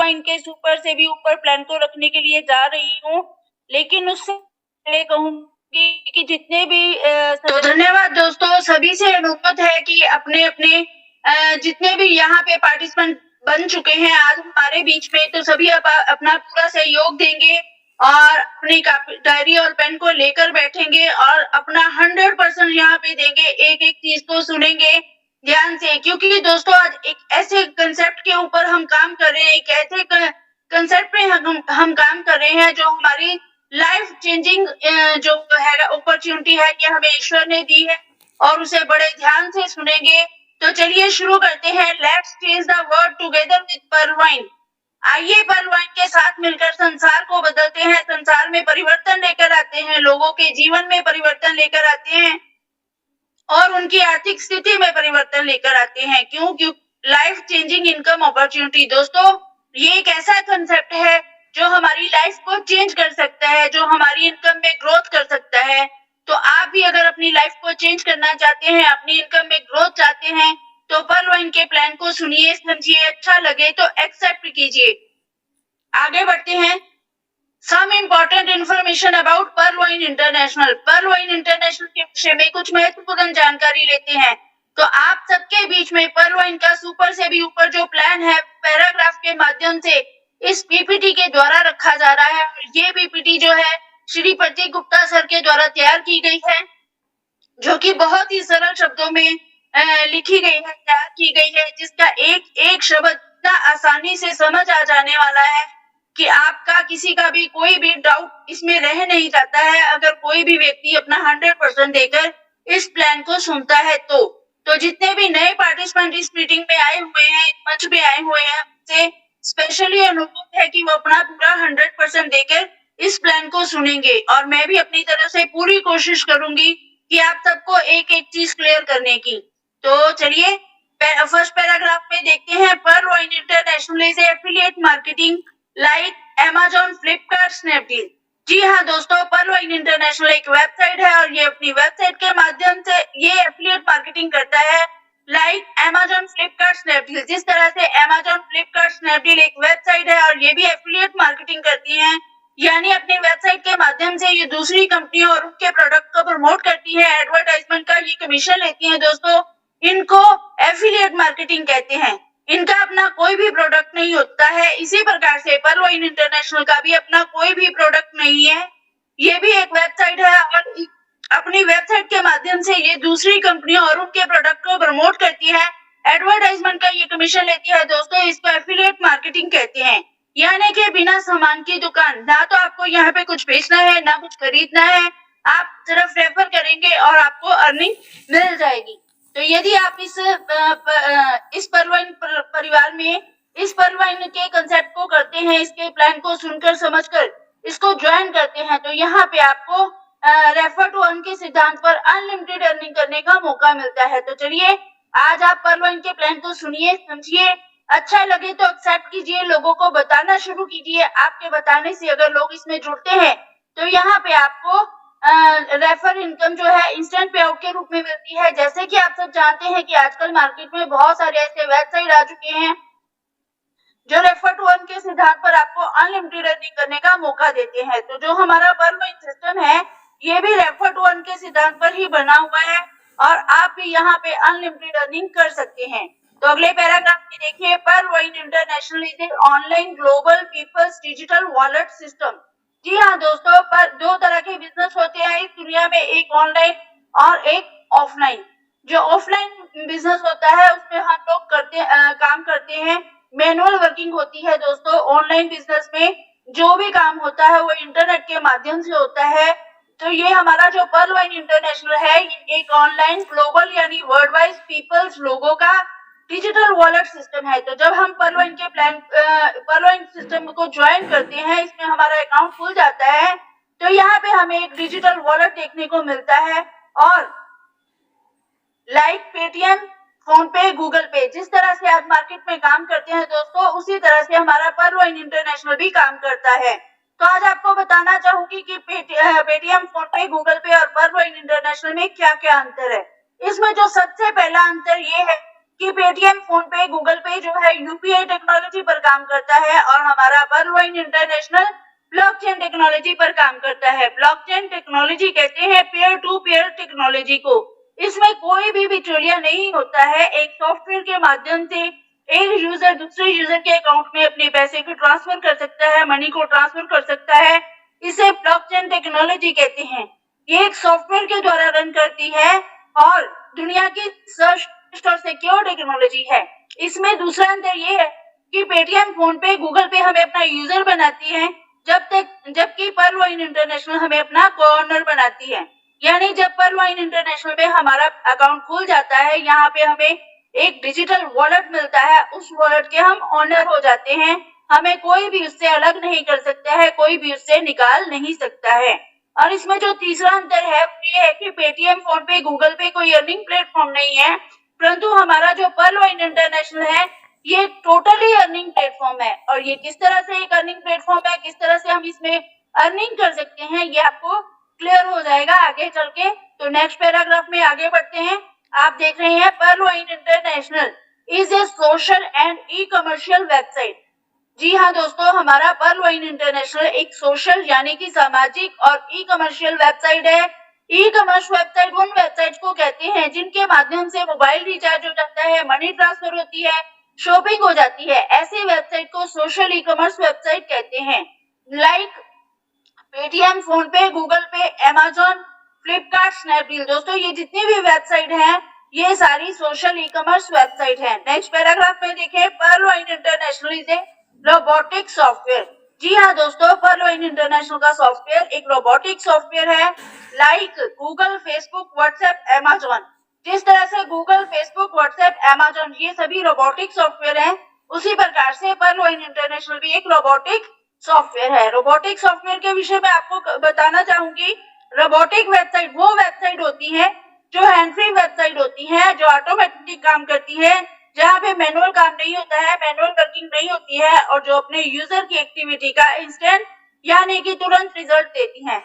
Wine के super से भी ऊपर प्लान को रखने के लिए जा रही हूँ, लेकिन उससे पहले कहूँगी कि जितने भी तो धन्यवाद दोस्तों, सभी से अनुरोध है कि अपने अपने जितने भी यहाँ पे पार्टिसिपेंट बन चुके हैं आज हमारे बीच में, तो सभी अपना पूरा सहयोग देंगे और अपनी डायरी और पेन को लेकर बैठेंगे और अपना 100% यहाँ पे देंगे, एक एक चीज को सुनेंगे ध्यान से, क्योंकि दोस्तों आज एक ऐसे कंसेप्ट के ऊपर हम काम कर रहे हैं, एक ऐसे कंसेप्ट पे हम काम कर रहे हैं जो हमारी लाइफ चेंजिंग जो है अपॉर्चुनिटी है, ये हमें ईश्वर ने दी है और उसे बड़े ध्यान से सुनेंगे। तो चलिए शुरू करते हैं। Let's change the world together with Perl wine. आइए पर्ल वाइन के साथ मिलकर संसार को बदलते हैं, संसार में परिवर्तन लेकर आते हैं, लोगों के जीवन में परिवर्तन लेकर आते हैं और उनकी आर्थिक स्थिति में परिवर्तन लेकर आते हैं। क्यों? Life changing income opportunity. दोस्तों ये एक ऐसा कंसेप्ट है जो हमारी लाइफ को चेंज कर सकता है, जो हमारी इनकम में ग्रोथ कर सकता है। तो आप भी अगर अपनी लाइफ को चेंज करना चाहते हैं, अपनी इनकम में ग्रोथ चाहते हैं, तो पर्ल वाइन के प्लान को सुनिए, समझिए, अच्छा लगे तो एक्सेप्ट कीजिए। आगे बढ़ते हैं। Some important information about Pearl wine International. Pearl wine International के विषय में कुछ महत्वपूर्ण जानकारी लेते हैं। तो आप सबके बीच में पर्ल वाइन का सुपर से भी ऊपर जो प्लान है, पैराग्राफ के माध्यम से इस पीपीटी के द्वारा रखा जा रहा है। ये पीपीटी जो है श्री प्रतीक गुप्ता सर के द्वारा तैयार की गई है, जो कि बहुत ही सरल शब्दों में लिखी गई है, तैयार की गई है, जिसका एक एक शब्द इतना आसानी से समझ आ जाने वाला है कि आपका किसी का भी कोई भी डाउट इसमें रह नहीं जाता है, अगर कोई भी व्यक्ति अपना 100% देकर इस प्लान को सुनता है। तो जितने भी नए पार्टिसिपेंट इस मीटिंग में आए हुए हैं, इस मंच पे आए हुए हैं, उनसे स्पेशली अनुरोध है कि वो अपना पूरा 100% देकर इस प्लान को सुनेंगे और मैं भी अपनी तरफ से पूरी कोशिश करूंगी कि आप सबको एक एक चीज क्लियर करने की। तो चलिए फर्स्ट पैराग्राफ में देखते हैं। Perl wine international is affiliate marketing like Amazon, Flipkart, Snapdeal. जी हाँ दोस्तों, पर्ल वाइन इंटरनेशनल एक वेबसाइट है और ये अपनी वेबसाइट के माध्यम से ये एफिलिएट मार्केटिंग करता है लाइक Amazon, फ्लिपकार्ट, स्नैपडील। जिस तरह से Amazon, फ्लिपकार्ट, स्नैपडील एक वेबसाइट है और ये भी एफिलिएट मार्केटिंग करती है, यानी अपनी वेबसाइट के माध्यम से ये दूसरी कंपनी और उनके प्रोडक्ट को प्रमोट करती है, एडवर्टाइजमेंट का ये कमीशन लेती है। दोस्तों इनको एफिलिएट मार्केटिंग कहते हैं। इनका अपना कोई भी प्रोडक्ट नहीं होता है। इसी प्रकार से पर्ल वाइन इंटरनेशनल का भी अपना कोई भी प्रोडक्ट नहीं है, ये भी एक वेबसाइट है और अपनी वेबसाइट के माध्यम से ये दूसरी कंपनियों और उनके प्रोडक्ट को प्रमोट करती है, एडवर्टाइजमेंट का ये कमीशन लेती है। दोस्तों इसको एफिलिएट मार्केटिंग कहते हैं, यानी कि बिना सामान की दुकान, ना तो आपको यहाँ पे कुछ बेचना है ना कुछ खरीदना है, आप सिर्फ रेफर करेंगे और आपको अर्निंग मिल जाएगी। तो यदि आप इस पर्ल वाइन परिवार में इस पर्ल वाइन के कंसेप्ट को करते हैं, इसके प्लान को सुनकर समझकर इसको ज्वाइन करते हैं, तो यहाँ पे आपको रेफर टू अर्न के सिद्धांत पर अनलिमिटेड अर्निंग करने का मौका मिलता है। तो चलिए आज आप पर्ल वाइन के प्लान को सुनिए, समझिए, अच्छा लगे तो एक्सेप्ट कीजिए, लोगों को बताना शुरू कीजिए। आपके बताने से अगर लोग इसमें जुड़ते हैं तो यहाँ पे आपको रेफर इनकम जो है इंस्टेंट पे आउट के रूप में मिलती है। जैसे कि आप सब जानते हैं कि आजकल मार्केट में बहुत सारे ऐसे वेबसाइट आ चुके हैं जो रेफर टू अर्न के सिद्धांत पर आपको अनलिमिटेड अर्निंग करने का मौका देते हैं। तो जो हमारा पर्ल वाइन सिस्टम है ये भी रेफर टू अर्न के सिद्धांत पर ही बना हुआ है और आप भी यहाँ पे अनलिमिटेड अर्निंग कर सकते हैं। तो अगले पैराग्राफ में देखिए, Perl wine international is an online global peoples digital wallet system. जी हाँ दोस्तों, पर दो तरह के बिजनेस होते हैं इस दुनिया में, एक ऑनलाइन और एक ऑफलाइन। जो ऑफलाइन बिजनेस होता है उसमें हम लोग काम करते हैं, मैनुअल वर्किंग होती है। दोस्तों ऑनलाइन बिजनेस में जो भी काम होता है वो इंटरनेट के माध्यम से होता है। तो ये हमारा जो पर्ल वाइन इंटरनेशनल है ये एक ऑनलाइन ग्लोबल यानी वर्ल्ड वाइड पीपल्स लोगों का डिजिटल वॉलेट सिस्टम है। तो जब हम पर्ल वाइन सिस्टम को ज्वाइन करते हैं, इसमें हमारा अकाउंट खुल जाता है, तो यहाँ पे हमें एक डिजिटल वॉलेट देखने को मिलता है और like Paytm, PhonePe, Google पे, जिस तरह से आज मार्केट में काम करते हैं दोस्तों, उसी तरह से हमारा पर्ल वाइन इंटरनेशनल भी काम करता है। तो आज आपको बताना चाहूंगी कि पेटीएम, फोन पे, गूगल पे और पर्ल वाइन इंटरनेशनल में क्या क्या अंतर है। इसमें जो सबसे पहला अंतर ये है कि पेटीएम, फोन पे, गूगल पे जो है यूपीआई टेक्नोलॉजी पर काम करता है और हमारा पर्लवाइन इंटरनेशनल ब्लॉकचेन टेक्नोलॉजी पर काम करता है। ब्लॉकचेन टेक्नोलॉजी कहते हैं पीयर टू पीयर टेक्नोलॉजी को। इसमें कोई भी बिचौलिया नहीं होता है। एक सॉफ्टवेयर के माध्यम से एक यूजर दूसरे यूजर के अकाउंट में अपने पैसे को ट्रांसफर कर सकता है, मनी को ट्रांसफर कर सकता है। इसे ब्लॉकचेन टेक्नोलॉजी कहते हैं। ये एक सॉफ्टवेयर के द्वारा रन करती है और दुनिया की सर्च और सिक्योर टेक्नोलॉजी है। इसमें दूसरा अंतर ये है कि पेटीएम, फोन पे, गूगल पे हमें अपना यूजर बनाती है, जबकि पर्लवाइन इंटरनेशनल हमें अपना कॉर्नर बनाती है। यानी जब पर्लवाइन इंटरनेशनल में हमारा अकाउंट खुल जाता है, यहाँ पे हमें एक डिजिटल वॉलेट मिलता है, उस वॉलेट के हम ऑनर हो जाते हैं। हमें कोई भी उससे अलग नहीं कर सकता है, कोई भी उससे निकाल नहीं सकता है। और इसमें जो तीसरा अंतर है वो ये है कि पेटीएम, फोन पे, गूगल पे कोई अर्निंग प्लेटफॉर्म नहीं है, परंतु हमारा जो पर्लवाइन इंटरनेशनल है ये टोटली अर्निंग प्लेटफॉर्म है। और ये किस तरह से एक अर्निंग प्लेटफॉर्म है, किस तरह से हम इसमें अर्निंग कर सकते हैं, ये आपको क्लियर हो जाएगा आगे चल के। तो नेक्स्ट पैराग्राफ में आगे बढ़ते हैं। आप देख रहे हैं Pearlvine international is a social and e commercial website. जी हाँ दोस्तों, हमारा पर्लवाइन इंटरनेशनल एक सोशल यानी कि सामाजिक और ई कमर्शियल वेबसाइट है। ई कमर्स वेबसाइट उन वेबसाइट को कहते हैं जिनके माध्यम से मोबाइल रिचार्ज हो जाता है, मनी ट्रांसफर होती है, शॉपिंग हो जाती है। ऐसी वेबसाइट को सोशल ई कमर्स वेबसाइट कहते हैं। Like Paytm, PhonePe, Google Pay, Amazon, Flipkart, Snapdeal. दोस्तों ये जितनी भी वेबसाइट हैं ये सारी सोशल ई कमर्स वेबसाइट है। नेक्स्ट पैराग्राफ में देखें, Pearlvine international is a robotic software. जी हाँ दोस्तों, पर्लवाइन इंटरनेशनल का सॉफ्टवेयर एक रोबोटिक सॉफ्टवेयर है। Like Google, Facebook, WhatsApp, Amazon. जिस तरह से गूगल, फेसबुक, व्हाट्सएप, अमेजोन ये सभी रोबोटिक सॉफ्टवेयर हैं, उसी प्रकार से पर्लवाइन इंटरनेशनल भी एक रोबोटिक सॉफ्टवेयर है। रोबोटिक सॉफ्टवेयर के विषय में आपको बताना चाहूंगी। रोबोटिक वेबसाइट वो वेबसाइट होती है जो हैंड फ्री वेबसाइट होती है, जो ऑटोमेटिक काम करती है, जहाँ पे मैनुअल काम नहीं होता है, मैनुअल वर्किंग नहीं होती है और जो अपने यूजर की एक्टिविटी का इंस्टेंट यानी कि तुरंत रिजल्ट देती है।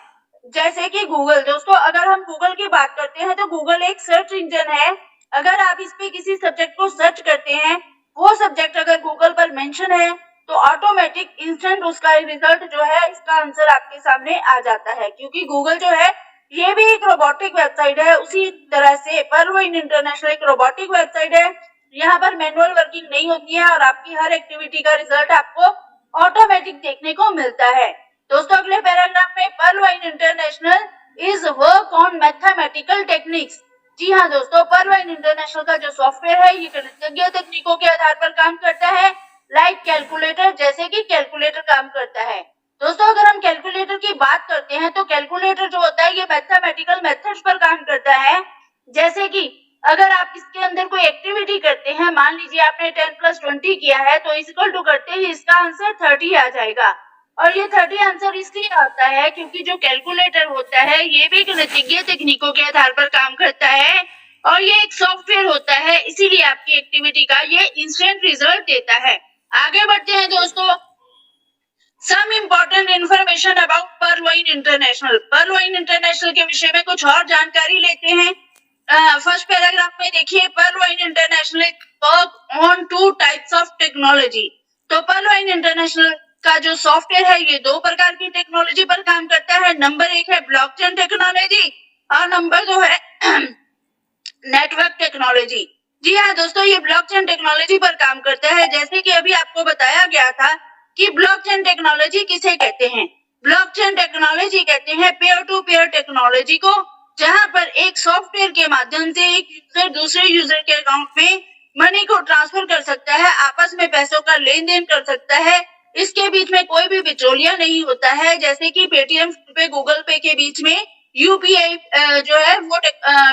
जैसे कि गूगल। दोस्तों अगर हम गूगल की बात करते हैं तो गूगल एक सर्च इंजन है। अगर आप इस पे किसी सब्जेक्ट को सर्च करते हैं, वो सब्जेक्ट अगर गूगल पर मेंशन है तो ऑटोमेटिक इंस्टेंट उसका रिजल्ट जो है, इसका आंसर आपके सामने आ जाता है। क्योंकि गूगल जो है ये भी एक रोबोटिक वेबसाइट है, उसी तरह से पर्लवाइन इंटरनेशनल एक रोबोटिक वेबसाइट है। यहाँ पर मैनुअल वर्किंग नहीं होती है और आपकी हर एक्टिविटी का रिजल्ट आपको ऑटोमेटिक देखने को मिलता है। दोस्तों अगले पैराग्राफ में, Pearlvine international is work on mathematical techniques. जी हाँ दोस्तों, पर्लवाइन इंटरनेशनल का जो सॉफ्टवेयर है ये गणितीय तकनीकों के आधार पर काम करता है। लाइक कैलकुलेटर, जैसे कि कैलकुलेटर काम करता है। दोस्तों अगर हम कैलकुलेटर की बात करते हैं तो कैलकुलेटर जो होता है ये मैथमेटिकल मेथड्स पर काम करता है। जैसे कि अगर आप इसके अंदर कोई एक्टिविटी करते हैं, मान लीजिए आपने 10 + 20 किया है, तो इक्वल टू करते ही इसका आंसर 30 आ जाएगा। और ये 30 आंसर इसलिए आता है क्योंकि जो कैलकुलेटर होता है ये भी गणितीय तकनीकों के आधार पर काम करता है और ये एक सॉफ्टवेयर होता है, इसीलिए आपकी एक्टिविटी का ये इंस्टेंट रिजल्ट देता है। आगे बढ़ते हैं दोस्तों, some important information about Pearlvine International. Pearlvine International के विषय में कुछ और जानकारी लेते हैं। फर्स्ट पैराग्राफ में देखिए, Pearlvine international work on 2 types of technology. तो पर्लवाइन इंटरनेशनल का जो सॉफ्टवेयर है ये 2 प्रकार की टेक्नोलॉजी पर काम करता है। नंबर 1 है ब्लॉकचेन टेक्नोलॉजी और नंबर 2 है नेटवर्क टेक्नोलॉजी। जी हाँ दोस्तों, ये ब्लॉकचेन टेक्नोलॉजी पर काम करता है। जैसे कि अभी आपको बताया गया था कि ब्लॉकचेन टेक्नोलॉजी किसे कहते हैं। ब्लॉकचेन टेक्नोलॉजी कहते हैं पेयर टू पेयर टेक्नोलॉजी को, जहां पर एक सॉफ्टवेयर के माध्यम से एक यूजर दूसरे यूजर के अकाउंट में मनी को ट्रांसफर कर सकता है, आपस में पैसों का लेन देन कर सकता है। इसके बीच में कोई भी बिचौलिया नहीं होता है। जैसे कि पेटीएम पे, गूगल पे के बीच में यूपीआई जो है वो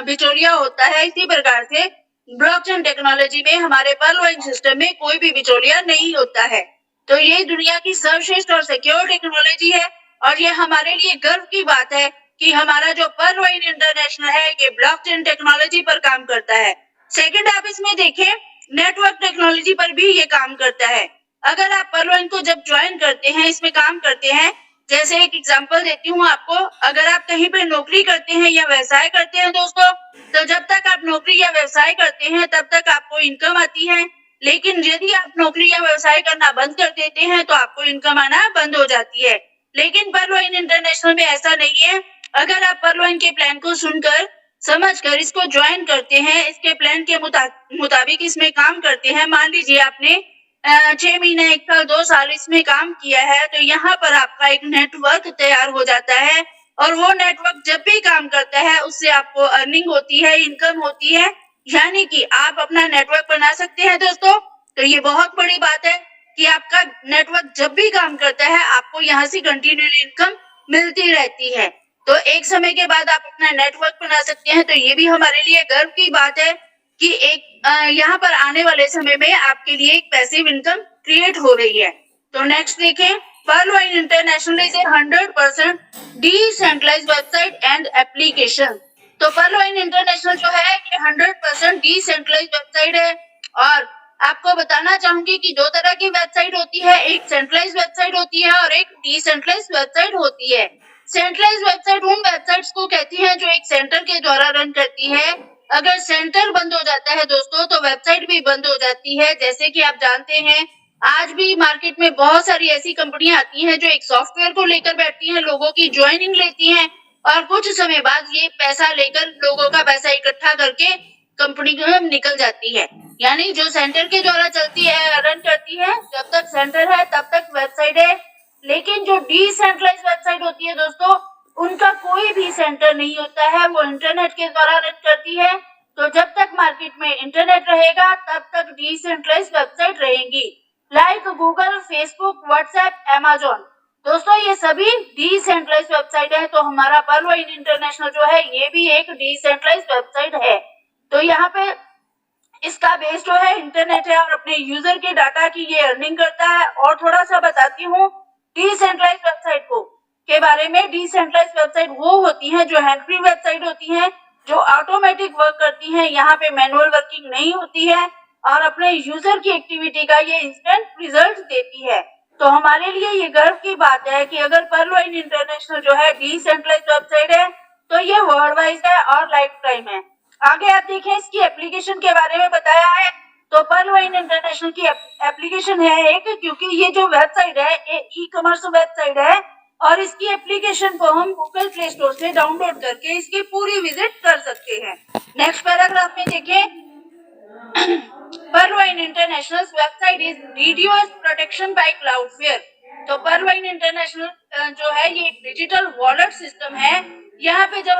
बिचौलिया होता है, इसी प्रकार से ब्लॉकचेन टेक्नोलॉजी में हमारे पर्लवाइन सिस्टम में कोई भी बिचौलिया नहीं होता है। तो ये दुनिया की सर्वश्रेष्ठ और सिक्योर टेक्नोलॉजी है और ये हमारे लिए गर्व की बात है कि हमारा जो पर्लवाइन इंटरनेशनल है ये ब्लॉकचेन टेक्नोलॉजी पर काम करता है। सेकंड आप इसमें देखें, नेटवर्क टेक्नोलॉजी पर भी ये काम करता है। अगर आप पर्लवाइन को जब ज्वाइन करते हैं, इसमें काम करते हैं, जैसे एक एग्जांपल देती हूँ आपको, अगर आप कहीं पे नौकरी करते हैं या व्यवसाय करते हैं दोस्तों, तो जब तक आप नौकरी या व्यवसाय करते हैं तब तक आपको इनकम आती है। लेकिन यदि आप नौकरी या व्यवसाय करना बंद कर देते हैं तो आपको इनकम आना बंद हो जाती है। लेकिन पर्लवाइन इंटरनेशनल में ऐसा नहीं है। अगर आप पर्लवाइन के प्लान को सुनकर, समझकर इसको ज्वाइन करते हैं, इसके प्लान के मुताबिक इसमें काम करते हैं, मान लीजिए आपने 6 महीने, 1 साल, 2 साल इसमें काम किया है, तो यहाँ पर आपका एक नेटवर्क तैयार हो जाता है और वो नेटवर्क जब भी काम करता है उससे आपको अर्निंग होती है, इनकम होती है, यानी कि आप अपना नेटवर्क बना सकते हैं दोस्तों। तो ये बहुत बड़ी बात है कि आपका नेटवर्क जब भी काम करता है आपको यहाँ से कंटिन्यूअली इनकम मिलती रहती है। तो एक समय के बाद आप अपना नेटवर्क बना सकते हैं। तो ये भी हमारे लिए गर्व की बात है कि एक यहाँ पर आने वाले समय में आपके लिए एक पैसिव इनकम क्रिएट हो रही है। तो नेक्स्ट देखें, Pearlvine international is a 100% decentralized website and application. तो पर्लवाइन इंटरनेशनल जो है ये 100% डिसेंट्रलाइज्ड वेबसाइट है। और आपको बताना चाहूंगी कि 2 तरह की वेबसाइट होती है, एक सेंट्रलाइज्ड वेबसाइट होती है और एक डिसेंट्रलाइज्ड वेबसाइट होती है। सेंट्रलाइज्ड वेबसाइट उन वेबसाइट्स को कहती है जो एक सेंटर के द्वारा रन करती है। अगर सेंटर बंद हो जाता है दोस्तों तो वेबसाइट भी बंद हो जाती है। जैसे कि आप जानते हैं आज भी मार्केट में बहुत सारी ऐसी कंपनियां आती हैं जो एक सॉफ्टवेयर को लेकर बैठती हैं, लोगों की ज्वाइनिंग लेती हैं और कुछ समय बाद ये पैसा लेकर, लोगों का पैसा इकट्ठा करके कंपनी निकल जाती है। यानी जो सेंटर के द्वारा चलती है, रन करती है, जब तक सेंटर है तब तक वेबसाइट है। लेकिन जो डिसेंट्रलाइज वेबसाइट होती है दोस्तों, उनका कोई भी सेंटर नहीं होता है, वो इंटरनेट के द्वारा रन करती है। तो जब तक मार्केट में इंटरनेट रहेगा तब तक डिसेंट्रलाइज वेबसाइट रहेंगी, like Google, Facebook, WhatsApp, Amazon. दोस्तों ये सभी डिसेंट्रलाइज वेबसाइट है। तो हमारा पर्लवाइन इंटरनेशनल जो है ये भी एक डिसेंट्रलाइज वेबसाइट है। तो यहाँ पे इसका बेस जो है इंटरनेट है और अपने यूजर के डाटा की ये अर्निंग करता है। और थोड़ा सा बताती हूँ डिसेंट्रलाइज वेबसाइट को के बारे में। डिसेंट्रलाइज वेबसाइट वो होती है जो हैंड फ्री वेबसाइट होती है, जो ऑटोमेटिक वर्क करती है, यहाँ पे मैनुअल वर्किंग नहीं होती है और अपने यूजर की एक्टिविटी का ये इंस्टेंट रिजल्ट देती है। तो हमारे लिए ये गर्व की बात है कि अगर पर्लवाइन इंटरनेशनल जो है डिसेंट्रलाइज वेबसाइट है तो ये वर्ल्ड वाइड है और लाइफ टाइम है। आगे आप देखें इसकी एप्लीकेशन के बारे में बताया है। तो पर्लवाइन इंटरनेशनल की एप्लीकेशन है एक, क्योंकि ये जो वेबसाइट है ये ई कॉमर्स वेबसाइट है और इसकी एप्लीकेशन को हम गूगल प्ले स्टोर से डाउनलोड करके इसकी पूरी विजिट कर सकते हैं। नेक्स्ट पैराग्राफ में देखें, Pearlvine International website is DDoS protection bye Cloudflare. तो पर्लवाइन इंटरनेशनल जो है ये एक डिजिटल वॉलेट सिस्टम है। यहाँ पे जब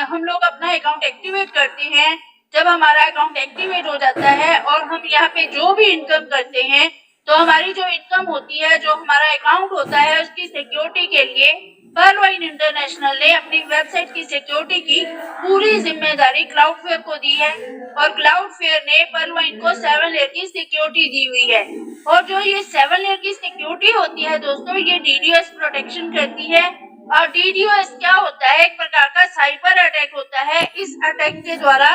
हम लोग अपना अकाउंट एक्टिवेट करते हैं, जब हमारा अकाउंट एक्टिवेट हो जाता है और हम यहाँ पे जो भी इनकम करते हैं, तो हमारी जो इनकम होती है, जो हमारा अकाउंट होता है, उसकी सिक्योरिटी के लिए पर्लवाइन इंटरनेशनल ने अपनी वेबसाइट की सिक्योरिटी की पूरी जिम्मेदारी क्लाउडफ्लेयर को दी है और क्लाउडफ्लेयर ने पर्लवाइन को 7 लेयर की सिक्योरिटी दी हुई है। और जो ये 7 लेयर की सिक्योरिटी होती है दोस्तों, ये DDoS प्रोटेक्शन करती है। और DDoS क्या होता है? एक प्रकार का साइबर अटैक होता है। इस अटैक के द्वारा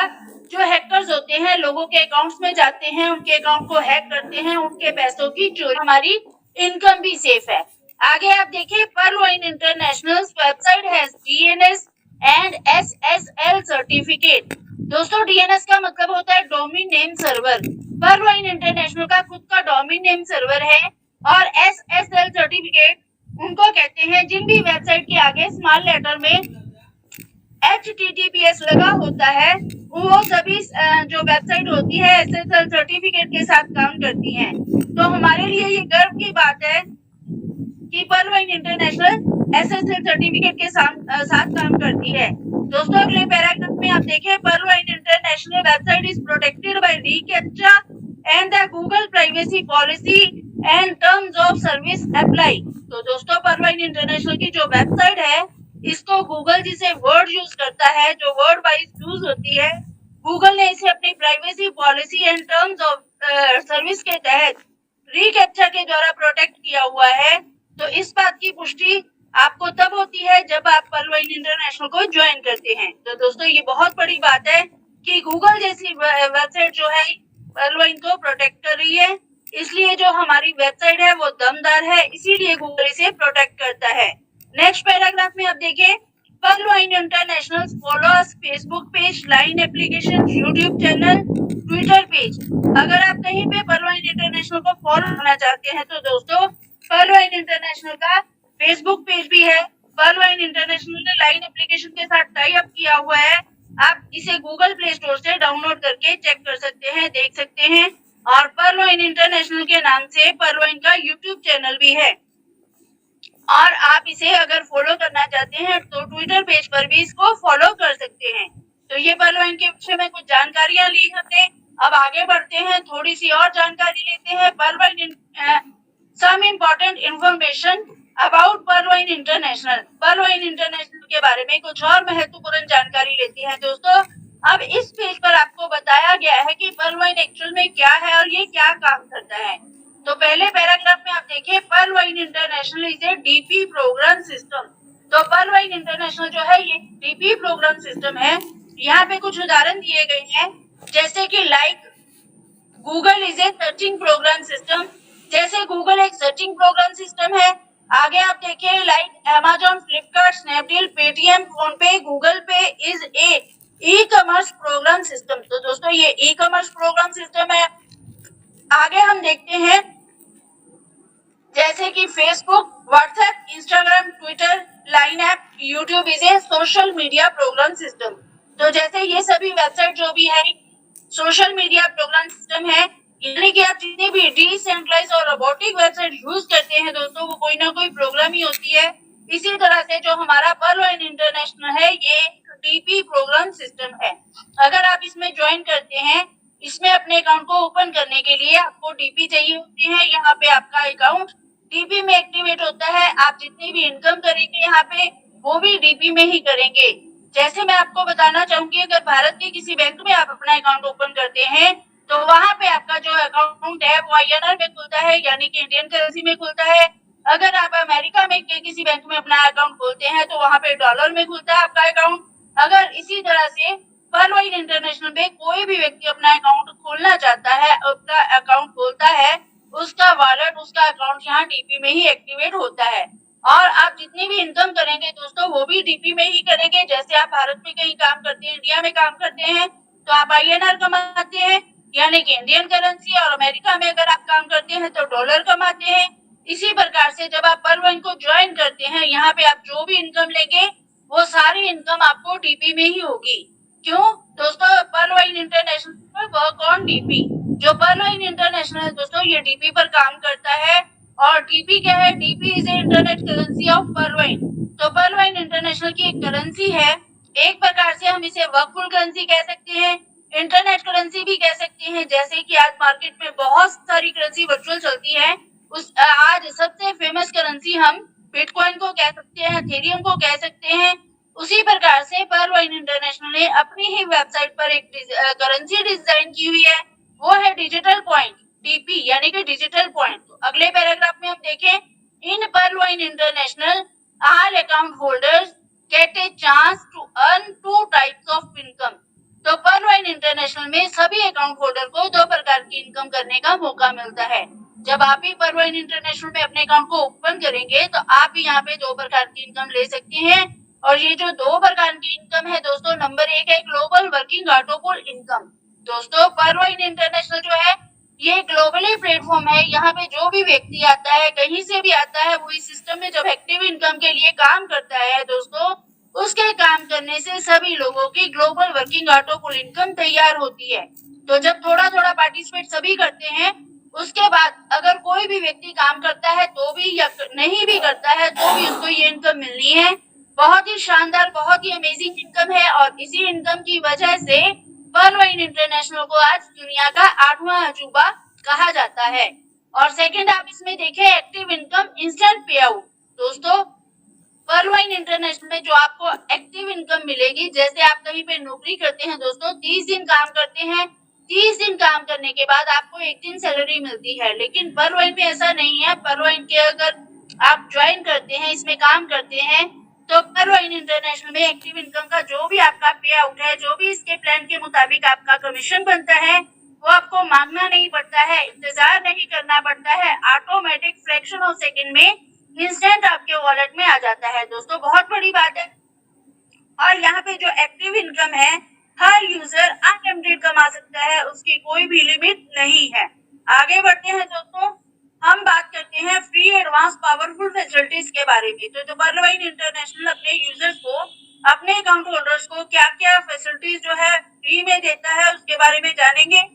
जो हैकर्स होते हैं लोगों के अकाउंट्स में जाते हैं, उनके अकाउंट को हैक करते हैं, उनके पैसों की चोरी, हमारी इनकम भी सेफ है। आगे आप देखिए, Pearlvine International website has DNS and SSL certificate. दोस्तों DNS का मतलब होता है डोमेन नेम सर्वर। पर्लवाइन इंटरनेशनल का खुद का डोमेन नेम सर्वर है और SSL सर्टिफिकेट उनको कहते हैं जिन भी वेबसाइट के आगे स्मॉल लेटर में HTTPS लगा होता है, वो सभी जो वेबसाइट होती है SSL सर्टिफिकेट के साथ काम करती हैं। तो हमारे लिए ये गर्व की बात है कि पर्लवाइन इंटरनेशनल SSL सर्टिफिकेट के साथ काम करती है। दोस्तों अगले पैराग्राफ में आप देखें, Pearlvine International website is protected by reCAPTCHA and the Google privacy policy and terms of service apply. तो दोस्तों पर्लवाइन इंटरनेशनल की जो वेबसाइट है, इसको गूगल जिसे वर्ड यूज करता है, जो वर्ड वाइज यूज होती है, गूगल ने इसे अपनी privacy policy and terms of service के तहत रीकैप्चा के द्वारा प्रोटेक्ट किया हुआ है। तो इस बात की पुष्टि आपको तब होती है जब आप पर्लवाइन इंटरनेशनल को ज्वाइन करते हैं। तो दोस्तों ये बहुत बड़ी बात है कि गूगल जैसी वेबसाइट जो है पर्लवाइन को प्रोटेक्ट कर रही है। इसलिए जो हमारी वेबसाइट है वो दमदार है, इसीलिए गूगल इसे प्रोटेक्ट करता है। नेक्स्ट पैराग्राफ में आप देखें, Pearlvine international followers Facebook page, line application, YouTube channel, Twitter page. अगर आप कहीं पे पर्लवाइन इंटरनेशनल को फॉलो करना चाहते हैं तो दोस्तों पर्लवाइन इंटरनेशनल का फेसबुक पेज भी है। पर्लवाइन इंटरनेशनल ने लाइन एप्लीकेशन के साथ टाई अप किया हुआ है। आप इसे गूगल प्ले स्टोर से डाउनलोड करके चेक कर सकते हैं, देख सकते हैं। और पर्लवाइन इंटरनेशनल के नाम से पर्लवाइन का यूट्यूब चैनल भी है। और आप इसे अगर फॉलो करना चाहते हैं तो ट्विटर पेज पर भी इसको फॉलो कर सकते हैं। तो ये पर्लवाइन के विषय में कुछ जानकारियां ली हमने। अब आगे बढ़ते हैं, थोड़ी सी और जानकारी लेते हैं। Pearlvine some important information about Pearlvine International. Pearlvine International के बारे में कुछ और महत्वपूर्ण जानकारी लेते हैं दोस्तों। अब इस पेज पर आपको बताया गया है कि पर्लवाइन एक्चुअल में क्या है और ये क्या काम करता है। तो पहले पैराग्राफ में आप देखिए, Pearlvine international is a DP program system. तो पर्लवाइन इंटरनेशनल जो है ये डीपी प्रोग्राम सिस्टम है। यहाँ पे कुछ उदाहरण दिए गए हैं, जैसे कि like Google is a searching program system. जैसे गूगल एक सर्चिंग प्रोग्राम सिस्टम है। आगे आप देखिए, like Amazon, Flipkart, Snapdeal, Paytm, PhonePe, Google Pay is a e commerce program system. तो दोस्तों ये ई कॉमर्स प्रोग्राम सिस्टम है। आगे हम देखते हैं, जैसे कि Facebook, WhatsApp, Instagram, Twitter, Line app, YouTube is a social media program system. तो जैसे ये सभी वेबसाइट जो भी है सोशल मीडिया प्रोग्राम सिस्टम है, यानी कि आप जितनी भी डिसेंट्रलाइज और रोबोटिक वेबसाइट यूज करते हैं दोस्तों, वो कोई ना कोई प्रोग्राम ही होती है। इसी तरह से जो हमारा पर्लवाइन इंटरनेशनल है ये डीपी प्रोग्राम सिस्टम है। अगर आप इसमें ज्वाइन करते हैं, इसमें अपने अकाउंट को ओपन करने के लिए आपको डीपी चाहिए होती है। यहाँ पे आपका अकाउंट डीपी में एक्टिवेट होता है। आप जितनी भी इनकम करेंगे यहाँ पे वो भी डीपी में ही करेंगे। जैसे मैं आपको बताना चाहूंगी, अगर भारत के किसी बैंक में आप अपना अकाउंट ओपन करते हैं तो वहां पे आपका जो अकाउंट है वो INR में खुलता है, यानी कि इंडियन करेंसी में खुलता है। अगर आप अमेरिका में के किसी बैंक में अपना अकाउंट खोलते हैं तो वहां पे डॉलर में खुलता है आपका अकाउंट। अगर इसी तरह से पर्लवाइन इंटरनेशनल में कोई भी व्यक्ति अपना अकाउंट खोलना चाहता है, अपना अकाउंट खोलता है, उसका वॉलेट, उसका अकाउंट यहाँ डीपी में ही एक्टिवेट होता है। और आप जितनी भी इनकम करेंगे दोस्तों वो भी डीपी में ही करेंगे। जैसे आप भारत में कहीं काम करते हैं, इंडिया में काम करते हैं तो आप INR कमाते हैं, यानी कि इंडियन करेंसी। और अमेरिका में अगर आप काम करते हैं तो डॉलर कमाते हैं। इसी प्रकार से जब आप पर्लवाइन को ज्वाइन करते हैं, यहाँ पे आप जो भी इनकम लेंगे वो सारी इनकम आपको डीपी में ही होगी। क्यों दोस्तों? Pearlvine international work on DP. जो पर्लवाइन इंटरनेशनल है दोस्तों ये डीपी पर काम करता है। और डीपी क्या है? DP is a internet currency of पर्लवाइन। तो पर्लवाइन इंटरनेशनल की एक करेंसी है। एक प्रकार से हम इसे वर्कफुल करेंसी कह सकते हैं, इंटरनेट करेंसी भी कह सकते हैं। जैसे कि आज मार्केट में बहुत सारी करेंसी वर्चुअल चलती है, उस आज सबसे फेमस करेंसी हम बिटकॉइन को कह सकते हैं, इथेरियम को कह सकते हैं। उसी प्रकार से पर्लवाइन इंटरनेशनल ने अपनी ही वेबसाइट पर एक करेंसी डिजाइन की हुई है, वो है डिजिटल पॉइंट, डीपी, यानी कि डिजिटल पॉइंट। तो अगले पैराग्राफ में हम देखें, in Pearlvine International all account holders get a chance to earn 2 types of income. तो पर्लवाइन इंटरनेशनल में सभी अकाउंट होल्डर को 2 प्रकार की इनकम करने का मौका मिलता है। जब आप भी पर्लवाइन इंटरनेशनल में अपने अकाउंट को ओपन करेंगे तो आप भी यहाँ पे 2 प्रकार की इनकम ले सकते हैं। और ये जो 2 प्रकार की इनकम है दोस्तों, नंबर 1 है global working auto pool income. दोस्तों पर्लवाइन इंटरनेशनल जो है ये ग्लोबली प्लेटफॉर्म है। यहाँ पे जो भी व्यक्ति आता है, कहीं से भी आता है, वो इस सिस्टम में जब एक्टिव इनकम के लिए काम करता है दोस्तों, उसके काम करने से सभी लोगों की global working auto pool income तैयार होती है। तो जब थोड़ा थोड़ा पार्टिसिपेट सभी करते हैं, उसके बाद अगर कोई भी व्यक्ति काम करता है तो भी या नहीं भी करता है तो भी उसको ये इनकम मिलनी है। बहुत ही शानदार, बहुत ही अमेजिंग इनकम है। और इसी इनकम की वजह से पर्लवाइन इंटरनेशनल को आज दुनिया का 8वां अजूबा कहा जाता है। और सेकंड आप इसमें देखें, एक्टिव इनकम इंस्टेंट पे आउट। दोस्तों पर्लवाइन इंटरनेशनल में जो आपको एक्टिव इनकम मिलेगी, जैसे आप कहीं पे नौकरी करते हैं दोस्तों, 30 दिन काम करते हैं, 30 दिन काम करने के बाद आपको 1 दिन सैलरी मिलती है। लेकिन पर्लवाइन में ऐसा नहीं है। पर्लवाइन के अगर आप ज्वाइन करते हैं, इसमें काम करते हैं, तो पर्लवाइन इंटरनेशनल में एक्टिव इनकम का जो भी आपका पे आउट है, जो भी इसके प्लान के मुताबिक आपका कमीशन बनता है, वो आपको मांगना नहीं पड़ता है, इंतजार नहीं करना पड़ता है, ऑटोमेटिक फ्रैक्शन ऑफ सेकंड में इंस्टेंट आपके वॉलेट में आ जाता है। दोस्तों बहुत बड़ी बात है। और यहाँ पे जो एक्टिव इनकम है, हर यूजर अनलिमिटेड कमा सकता है, उसकी कोई भी लिमिट नहीं है। आगे बढ़ते हैं दोस्तों, हम बात करते हैं फ्री एडवांस पावरफुल फैसिलिटीज के बारे में। तो पर्लवाइन इंटरनेशनल अपने यूजर्स को, अपने अकाउंट होल्डर्स को क्या क्या फैसिलिटीज जो है फ्री में देता है, उसके बारे में जानेंगे।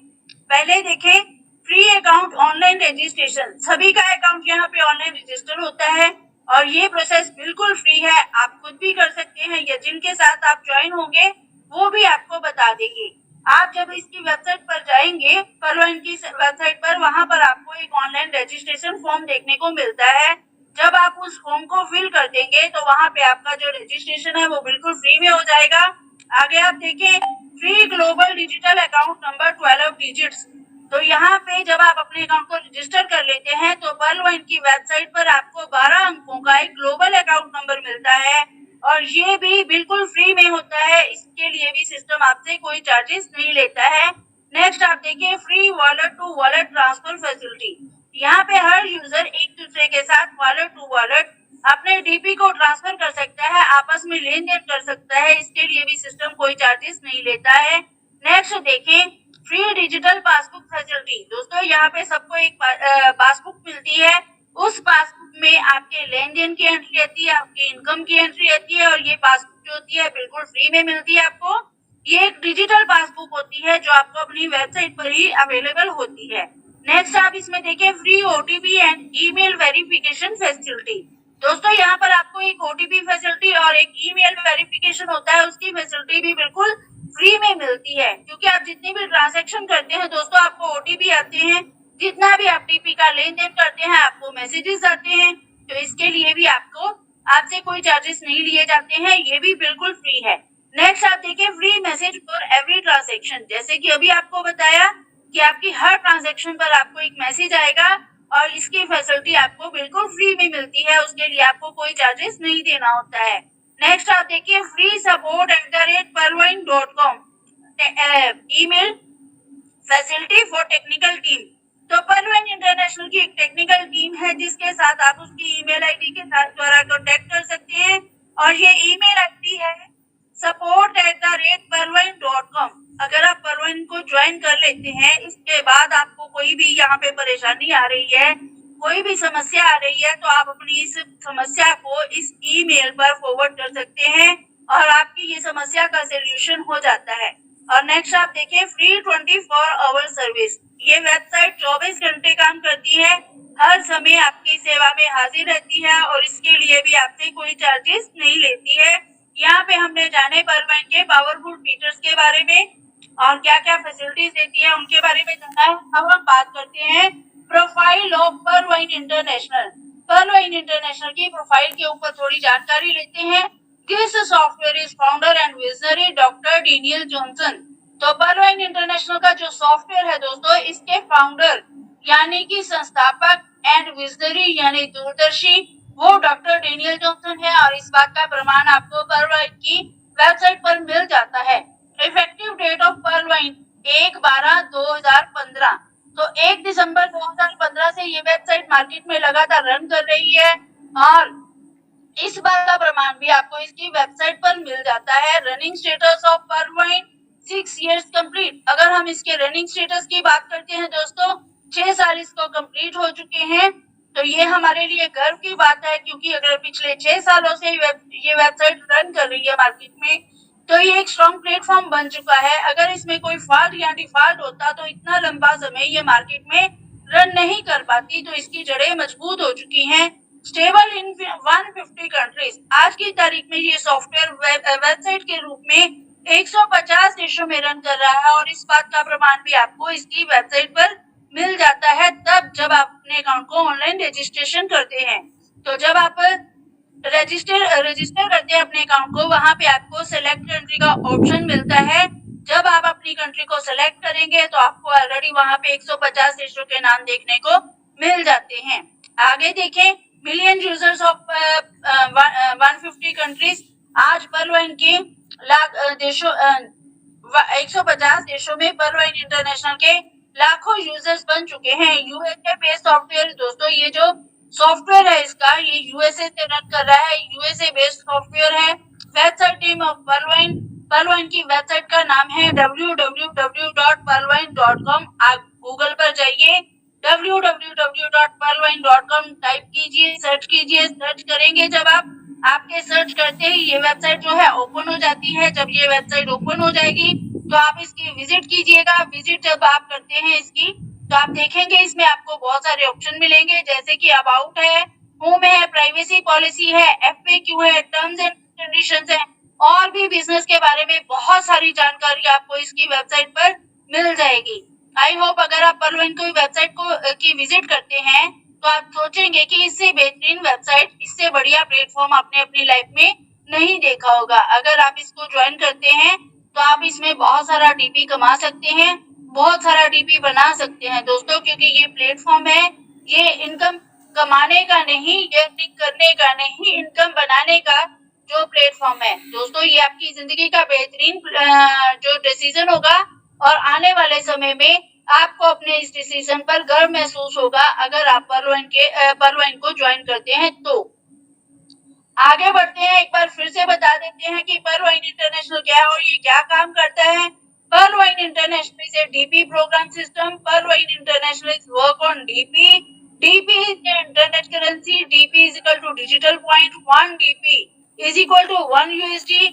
पहले देखें, फ्री अकाउंट ऑनलाइन रजिस्ट्रेशन। सभी का अकाउंट यहाँ पे ऑनलाइन रजिस्टर होता है और ये प्रोसेस बिल्कुल फ्री है, आप खुद भी कर सकते हैं या जिनके साथ आप ज्वाइन होंगे वो भी आपको बता देंगे। आप जब इसकी वेबसाइट पर जाएंगे, पर्लवाइन की वेबसाइट पर, वहां पर आपको एक ऑनलाइन रजिस्ट्रेशन फॉर्म देखने को मिलता है। जब आप उस फॉर्म को फिल कर देंगे तो वहां पे आपका जो रजिस्ट्रेशन है वो बिल्कुल फ्री में हो जाएगा। आगे आप देखें, free global digital account number 12 digits. तो यहाँ पे जब आप अपने अकाउंट को रजिस्टर कर लेते हैं तो पर्लवाइन की वेबसाइट पर आपको 12 अंकों का एक ग्लोबल अकाउंट नंबर मिलता है और ये भी बिल्कुल फ्री में होता है। इसके लिए भी सिस्टम आपसे कोई चार्जेस नहीं लेता है। नेक्स्ट आप देखिए, free wallet to wallet transfer facility. यहाँ पे हर यूजर एक दूसरे के साथ वॉलेट टू वॉलेट अपने डीपी को ट्रांसफर कर सकता है, आपस में लेन देन कर सकता है। इसके लिए भी सिस्टम कोई चार्जेस नहीं लेता है। नेक्स्ट देखें, फ्री डिजिटल पासबुक फैसिलिटी। दोस्तों यहाँ पे सबको एक पासबुक मिलती है, उस पासबुक में आपके लेन देन की एंट्री रहती है, आपकी इनकम की एंट्री रहती है और ये पासबुक जो होती है बिल्कुल फ्री में मिलती है आपको। ये एक डिजिटल पासबुक होती है जो आपको अपनी वेबसाइट पर ही अवेलेबल होती है। नेक्स्ट आप इसमें देखें, free OTP and email verification facility. दोस्तों यहाँ पर आपको एक ओटीपी फैसिलिटी और एक ईमेल वेरिफिकेशन होता है, उसकी फैसिलिटी भी बिल्कुल फ्री में मिलती है, क्योंकि आप जितनी भी ट्रांजैक्शन करते हैं दोस्तों आपको ओटीपी आते हैं, जितना भी आप टीपी का लेन देन करते हैं आपको मैसेजेस आते हैं, तो इसके लिए भी आपसे कोई चार्जेस नहीं लिए जाते हैं, ये भी बिल्कुल फ्री है। नेक्स्ट आप देखिए, free message for every transaction. जैसे कि अभी आपको बताया कि आपकी हर ट्रांजेक्शन पर आपको एक मैसेज आएगा और इसकी फैसिलिटी आपको बिल्कुल फ्री में मिलती है, उसके लिए आपको कोई चार्जेस नहीं देना होता है। नेक्स्ट आप देखिए, फ्री सपोर्ट @पर्लवाइन.com email facility for technical team. तो पर्लवाइन इंटरनेशनल की एक टेक्निकल टीम है जिसके साथ आप उसकी ईमेल आईडी के साथ द्वारा कॉन्टेक्ट कर सकते हैं और ये ईमेल आईडी है support@पर्लवाइन.com। अगर आप पर्लवाइन को ज्वाइन कर लेते हैं, इसके बाद आपको कोई भी यहाँ पे परेशानी आ रही है, कोई भी समस्या आ रही है, तो आप अपनी इस समस्या को इस ईमेल पर फॉरवर्ड कर सकते हैं और आपकी ये समस्या का सोल्यूशन हो जाता है। और नेक्स्ट आप देखिए, फ्री 24 आवर सर्विस। ये वेबसाइट 24 घंटे काम करती है, हर समय आपकी सेवा में हाजिर रहती है और इसके लिए भी आपसे कोई चार्जेस नहीं लेती है। यहाँ पे हमने जाने पर्लवाइन के पावरफुल फीचर्स के बारे में और क्या क्या फैसिलिटीज देती है उनके बारे में जाना है। अब हम बात करते हैं profile of पर्लवाइन International. Pearlvine international की प्रोफाइल के ऊपर थोड़ी जानकारी लेते हैं। This software is founder and visionary doctor Daniel Johnson. तो पर्लवाइन इंटरनेशनल का जो सॉफ्टवेयर है दोस्तों, इसके फाउंडर यानी कि संस्थापक एंड विजनरी यानी दूरदर्शी वो डॉक्टर डेनियल जॉनसन है और इस बात का प्रमाण आपको पर्लवाइन की वेबसाइट पर मिल जाता है। Effective date of Pearlvine 1/12/2015। तो 1 दिसंबर 2015 से ये वेबसाइट मार्केट में लगातार रन कर रही है और इस बात का प्रमाण भी आपको इसकी वेबसाइट पर मिल जाता है। Running status of पर्लवाइन 6 years complete. अगर हम इसके रनिंग स्टेटस की बात करते हैं दोस्तों, 6 साल इसको कंप्लीट हो चुके हैं, तो ये हमारे लिए गर्व की बात है, क्योंकि अगर पिछले 6 सालों से ये वेबसाइट रन कर रही है मार्केट में, तो ये एक स्ट्रॉन्ग प्लेटफॉर्म बन चुका है। अगर इसमें कोई फॉल्ट या डिफॉल्ट होता तो इतना लंबा समय ये मार्केट में रन नहीं कर पाती। तो इसकी जड़ें मजबूत हो चुकी हैं। Stable in 150 countries. आज की तारीख में ये सॉफ्टवेयर वेबसाइट के रूप में 150 देशों में रन कर रहा है और इस बात का प्रमाण भी आपको इसकी वेबसाइट पर मिल जाता है तब जब आप अपने अकाउंट को ऑनलाइन रजिस्ट्रेशन करते हैं। तो जब आप रजिस्टर करते हैं अपने अकाउंट को, वहां पे आपको सिलेक्ट कंट्री का ऑप्शन मिलता है। जब आप अपनी कंट्री को सिलेक्ट करेंगे तो आपको ऑलरेडी वहां पे 150 देशों के नाम देखने को मिल जाते हैं। आगे देखें, मिलियन यूजर्स ऑफ 150 कंट्रीज। आज पर्लवाइन के लाख देशों 150 देशों में पर्लवाइन इंटरनेशनल के लाखों यूजर्स बन चुके हैं। यूएसए बेस्ड सॉफ्टवेयर दोस्तों, ये जो सॉफ्टवेयर है इसका, ये यूएसए से रन कर रहा है, यूएसए बेस्ड सॉफ्टवेयर है। वेबसाइट नेम ऑफ पर्लवाइन की वेबसाइट का नाम है www.pearlwine.com। आप गूगल पर जाइए, www.pearlwine.com टाइप कीजिए, सर्च कीजिए। सर्च करेंगे जब आप, आपके सर्च करते ही ये वेबसाइट जो है ओपन हो जाती है। जब ये वेबसाइट ओपन हो जाएगी तो आप इसकी विजिट कीजिएगा। विजिट जब आप करते हैं इसकी, तो आप देखेंगे इसमें आपको बहुत सारे ऑप्शन मिलेंगे, जैसे कि अबाउट है, होम है, प्राइवेसी पॉलिसी है, FAQ है, टर्म्स एंड कंडीशंस है, और भी बिजनेस के बारे में बहुत सारी जानकारी आपको इसकी वेबसाइट पर मिल जाएगी। आई होप अगर आप पर्लवाइन की वेबसाइट की विजिट करते हैं तो आप सोचेंगे कि इससे बेहतरीन वेबसाइट, इससे बढ़िया प्लेटफॉर्म आपने अपनी लाइफ में नहीं देखा होगा। अगर आप इसको ज्वाइन करते हैं तो आप इसमें बहुत सारा डीपी कमा सकते हैं, बहुत सारा डीपी बना सकते हैं दोस्तों, क्योंकि ये प्लेटफॉर्म है, ये इनकम कमाने का नहीं, ये अर्निंग करने का नहीं, इनकम बनाने का जो प्लेटफॉर्म है दोस्तों। ये आपकी जिंदगी का बेहतरीन जो डिसीजन होगा, और आने वाले समय में आपको अपने इस डिसीजन पर गर्व महसूस होगा अगर आप पर्लवाइन को ज्वाइन करते हैं तो। आगे बढ़ते हैं, एक बार फिर से बता देते हैं कि पर्लवाइन इंटरनेशनल क्या है और ये क्या काम करता है। Pearlvine international is a DP program system. Pearlvine international is work on DP. DP is the internet currency. DP is equal to digital point. 1 DP is equal to 1 USD।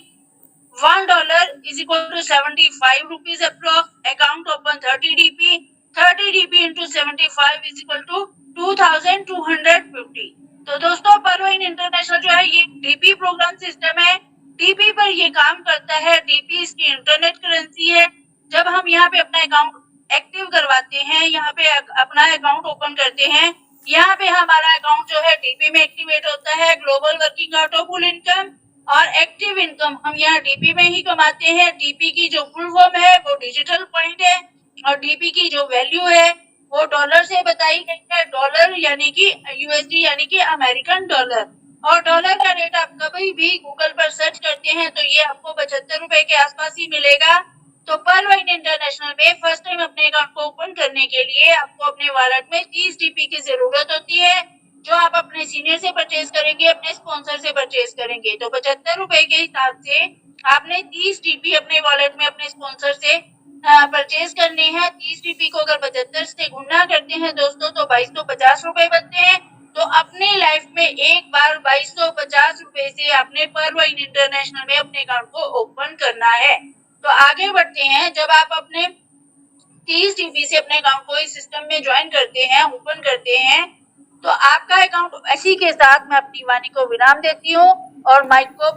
$1 is equal to 75 rupees approx. Account open 30 DP. 30 DP into 75 is equal to 2250। तो दोस्तों Pearlvine international जो है ये DP program system है, DP पर ये काम करता है। डीपी इसकी इंटरनेट करेंसी है। जब हम यहाँ पे अपना अकाउंट एक्टिव करवाते हैं, यहाँ पे अपना अकाउंट ओपन करते हैं, यहाँ पे हमारा अकाउंट जो है डीपी में एक्टिवेट होता है। Global working auto full income और एक्टिव इनकम हम यहाँ डीपी में ही कमाते हैं। डीपी की जो फुल फॉर्म है वो डिजिटल पॉइंट है, और डीपी की जो वैल्यू है वो डॉलर से बताई गई है। डॉलर यानी कि USD यानी कि अमेरिकन डॉलर। और डॉलर का रेट आप कभी भी गूगल पर सर्च करते हैं तो ये आपको 75 रुपए के आसपास ही मिलेगा। तो पर्लवाइन इंटरनेशनल में फर्स्ट टाइम अपने अकाउंट को ओपन करने के लिए आपको अपने वॉलेट में 30 DP की जरूरत होती है, जो आप अपने सीनियर से परचेज करेंगे, अपने स्पॉन्सर से परचेज करेंगे। तो 75 रुपए के हिसाब से आपने 30 DP अपने वॉलेट में अपने स्पॉन्सर से परचेज करने हैं। 30 DP को अगर 75 से गुना करते हैं दोस्तों तो 2250 रुपए बनते हैं। तो अपनी लाइफ में एक बार 2250 रुपए से आपने पर्लवाइन इंटरनेशनल में अपने अकाउंट को ओपन करना है। तो आगे बढ़ते हैं, जब आप अपने 30 DP से अपने अकाउंट को इस सिस्टम में ज्वाइन करते हैं, ओपन करते हैं, तो आपका अकाउंट इसी के साथ मैं अपनी वाणी को विराम देती हूँ और माइक को